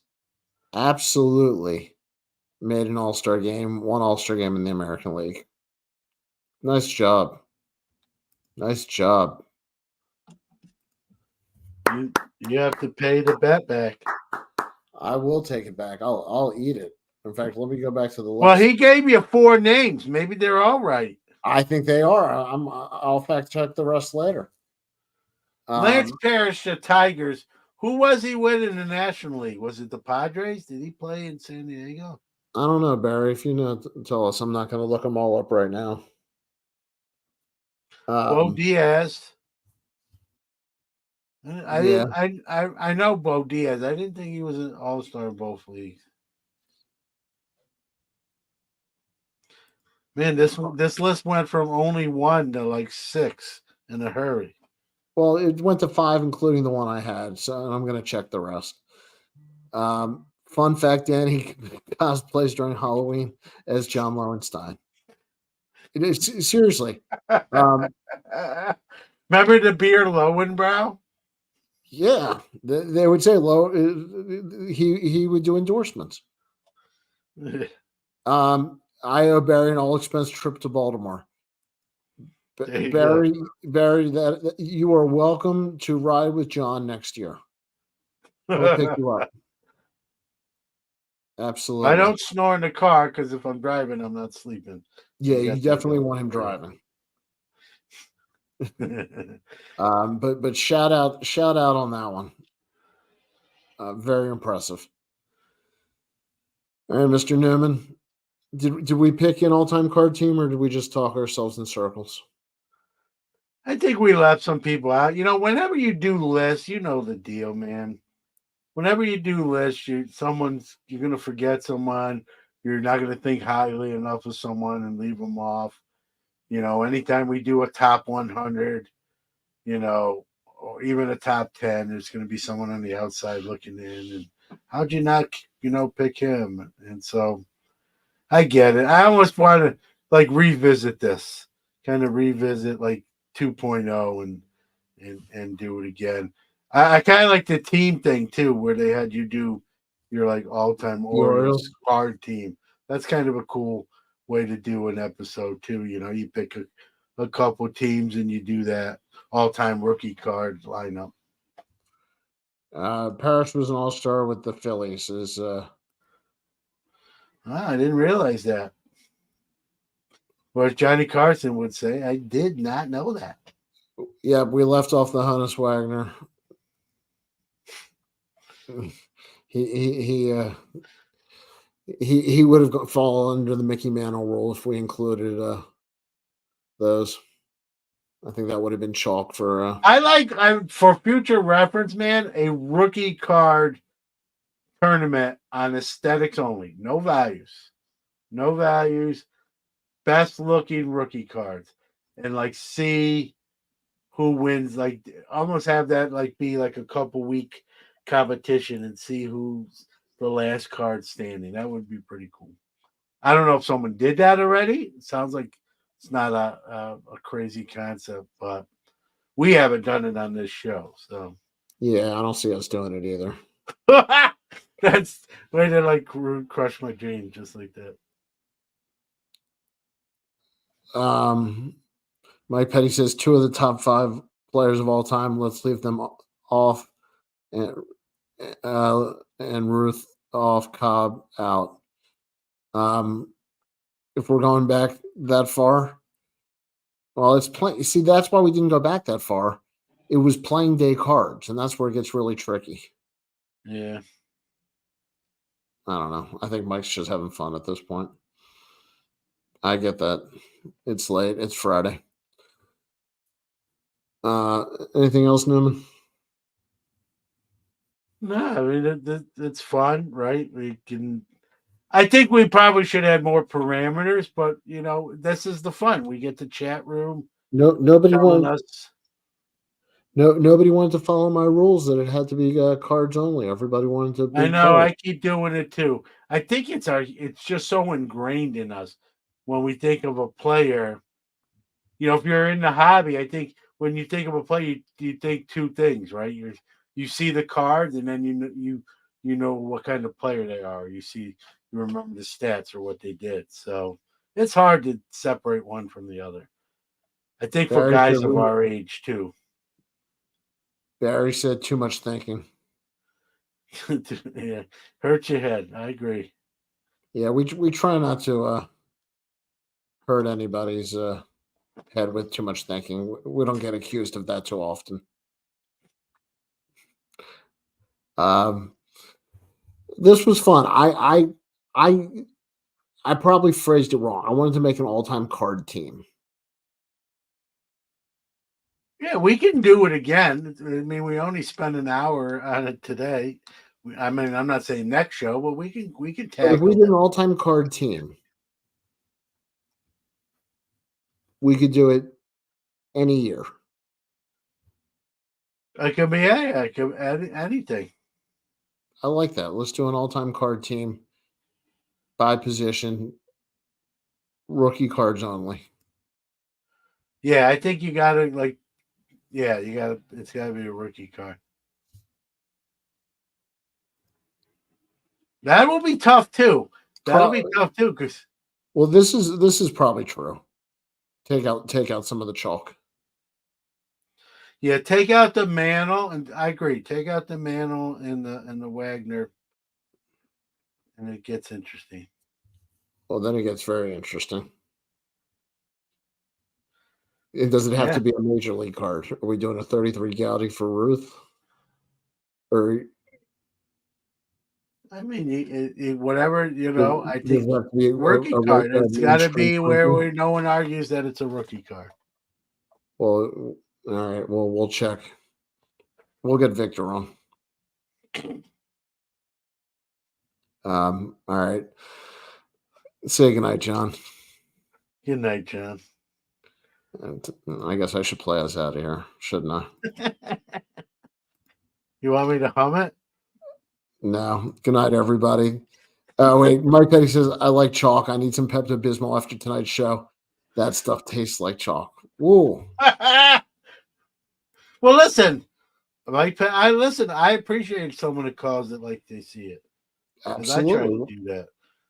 absolutely made an All-Star game, one All-Star game in the American League. Nice job. Nice job. You have to pay the bet back. I will take it back. I'll eat it. In fact, let me go back to the list. Well, he gave you 4 names. Maybe they're all right. I think they are. I'll fact check the rest later. Lance Parrish, the Tigers. Who was he with in the National League? Was it the Padres? Did he play in San Diego? I don't know, Barry. If you know, tell us. I'm not going to look them all up right now. Bo Diaz. Yeah. I know Bo Diaz. I didn't think he was an all-star in both leagues. Man, this list went from only 1 to like 6 in a hurry. Well, it went to 5, including the one I had. So I'm going to check the rest. Fun fact: Danny cosplays during Halloween as John Lowenstein. It is seriously. Remember the beer Lowenbrow? Yeah, they would say low. He would do endorsements. I owe Barry an all expense trip to Baltimore. Barry, that you are welcome to ride with John next year. We'll pick you up. Absolutely. I don't snore in the car because if I'm driving, I'm not sleeping. Yeah, you definitely want him driving. But shout out on that one. Very impressive. All right, Mr. Newman. Did we pick an all-time card team, or did we just talk ourselves in circles? I think we left some people out. You know, whenever you do lists, you know the deal, man. Whenever you do lists, you're gonna forget someone. You're not gonna think highly enough of someone and leave them off. You know, anytime we do a top 100, you know, or even a top 10, there's gonna be someone on the outside looking in. And how'd you not, pick him? And so I get it. I almost want to like revisit this, kind of revisit like 2.0 and do it again. I kind of like the team thing too, where they had you do your like all-time Orioles card team. That's kind of a cool way to do an episode too. You know, you pick a couple teams and you do that all-time rookie card lineup. Parrish was an all-star with the Phillies. I didn't realize that. Or as Johnny Carson would say, I did not know that. Yeah, we left off the Honus Wagner. He would have fallen under the Mickey Mantle rule if we included those. I think that would have been chalk for. For future reference, man, a rookie card tournament on aesthetics only, no values, best looking rookie cards, and like see who wins. Like almost have that like be like a couple week competition and see who's the last card standing. That would be pretty cool. I don't know if someone did that already. It sounds like It's not a crazy concept, but we haven't done it on this show, so Yeah, I don't see us doing it either. that's way to like crush my dream just like that. Mike Petty says 2 of the top 5 players of all time. Let's leave them off, and Ruth off, Cobb out. If we're going back that far, well, it's playing. See, that's why we didn't go back that far. It was playing day cards, and that's where it gets really tricky. Yeah. I don't know. I think Mike's just having fun at this point. I get that. It's late. It's Friday. Anything else, Newman? No, I mean it's fun, right? We can. I think we probably should add more parameters, but this is the fun. We get the chat room. Nobody telling wanted. us. Nobody wanted to follow my rules that it had to be cards only. Everybody wanted to be. I know. I keep doing it too. I think it's just so ingrained in us when we think of a player. If you're in the hobby, I think when you think of a player, you think two things, right? You see the cards, and then you know what kind of player they are. You remember the stats or what they did. So it's hard to separate one from the other. I think for guys of our age too. Barry said too much thinking. Yeah, hurt your head. I agree. Yeah, we try not to hurt anybody's head with too much thinking. We don't get accused of that too often. This was fun. I probably phrased it wrong. I wanted to make an all-time card team. Yeah, we can do it again. I mean, we only spent an hour on it today. I mean, I'm not saying next show, but we can tackle. If we did an all-time card team, we could do it any year. It could be anything. I like that. Let's do an all-time card team by position, rookie cards only. Yeah, I think you gotta it's gotta be a rookie card. That will be tough too. That'll be tough too, because this is probably true. Take out some of the chalk. Yeah, take out the Mantle, and I agree. Take out the Mantle and the Wagner, and it gets interesting. Well, then it gets very interesting. Does it have to be a major league card? Are we doing a 33 Gaudy for Ruth? Or I mean, whatever I think rookie card. It's got to be where no one argues that it's a rookie card. Well, all right. Well, we'll check. We'll get Victor on. All right. Say goodnight, John. Good night, John. And I guess I should play us out of here, shouldn't I? You want me to hum it? No. Good night, everybody. Oh, wait. Mike Petty says, I like chalk. I need some Pepto-Bismol after tonight's show. That stuff tastes like chalk. Whoa. Well, listen. I appreciate someone that calls it like they see it. Absolutely. I try to do that.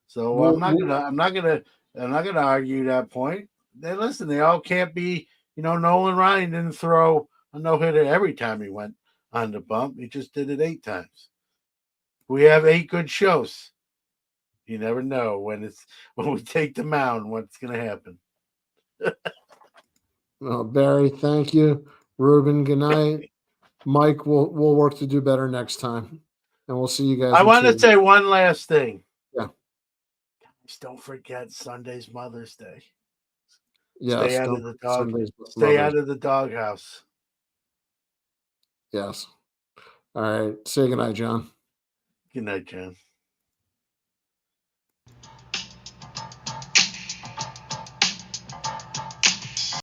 So I'm not gonna argue that point. They all can't be, Nolan Ryan didn't throw a no-hitter every time he went on the bump. He just did it 8 times. We have 8 good shows. You never know when we take the mound, what's gonna happen. Well, Barry, thank you. Ruben, good night. Mike, we'll work to do better next time. And we'll see you guys. I want to say one last thing. Yeah. Guys, don't forget Sunday's Mother's Day. Yes, stay out of the doghouse. Yes. All right. Say goodnight, John. Good night, John.